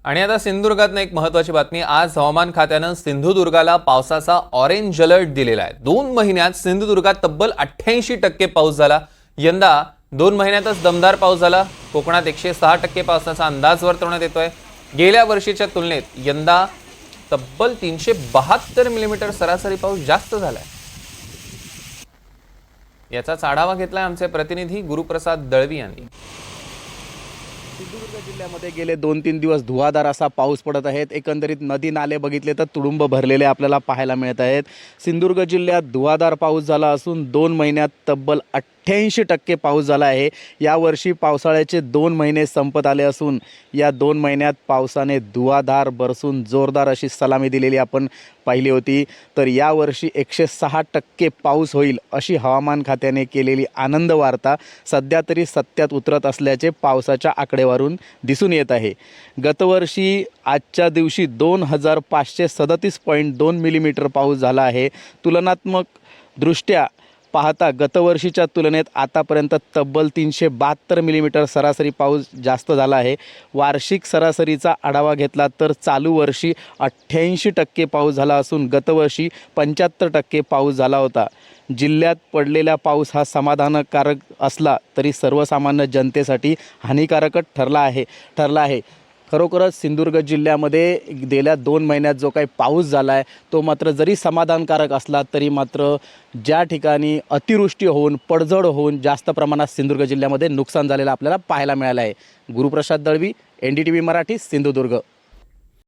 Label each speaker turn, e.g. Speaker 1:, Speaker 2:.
Speaker 1: आणि आता सिंधुदुर्गातनं एक महत्त्वाची बातमी। आज हवामान खात्यानं सिंधुदुर्गाला पावसाचा ऑरेंज अलर्ट दिलेला आहे। 2 महिन्यात सिंधुदुर्गात तब्बल 88% पाऊस झाला। यंदा 2 महिन्यातच दमदार पाऊस झाला। कोकणात 106% पावसाचा अंदाज वर्तवण्यात येतोय। गेल्या वर्षीच्या तुलनेत यंदा तब्बल 372 मिलीमीटर सरासरी पाऊस जास्त झालाय। याचाच आढावा घेतलाय आमचे प्रतिनिधी गुरुप्रसाद दळवी यांनी।
Speaker 2: सिंधुदुर्ग जिल्ह्यामध्ये गेले 2-3 दिवस धुवाधार असा पाऊस पडत आहेत। एकंदरीत नदी नाले बघितले तर तुडुंब भरलेले आपल्याला पाहायला मिळत आहेत। सिंधुदुर्ग जिल्ह्यात धुवाधार पाऊस झाला असून 2 महिन्यात तब्बल 88% पाऊस झाला आहे। यावर्षी पावसाळ्याचे 2 महिने संपत आले असून या 2 महिन्यात पावसाने धुवाधार बरसून जोरदार अशी सलामी दिलेली आपण पाहिली होती। तर यावर्षी 106% पाऊस होईल अशी हवामान खात्याने केलेली आनंद वार्ता सध्या तरी सत्यात उतरत असल्याचे पावसाच्या आकडेवारून दिसून येत आहे। गतवर्षी आजच्या दिवशी 2537.2 मिलीमीटर पाऊस झाला आहे। तुलनात्मक दृष्ट्या पाहता गतवर्षीच्या तुलनेत आतापर्यंत तब्बल 372 मिलीमीटर सरासरी पाऊस जास्त झाला आहे। वार्षिक सरासरीचा आढावा घेतला तर चालू वर्षी 88% पाऊस झाला असून गतवर्षी 75% पाऊस झाला होता। जिल्ह्यात पडलेला पाऊस हा समाधानकारक असला तरी सर्वसामान्य जनतेसाठी हानिकारकच ठरला आहे। खरोखरच सिंधुदुर्ग जिल्ह्यामध्ये गेल्या 2 महिन्यात जो काही पाऊस झाला आहे तो मात्र जरी समाधानकारक असला तरी मात्र ज्या ठिकाणी अतिवृष्टी होऊन पडझड होऊन जास्त प्रमाणात सिंधुदुर्ग जिल्ह्यामध्ये नुकसान झालेलं आपल्याला पाहायला मिळालं आहे। गुरुप्रसाद दळवी, NDTV मराठी, सिंधुदुर्ग।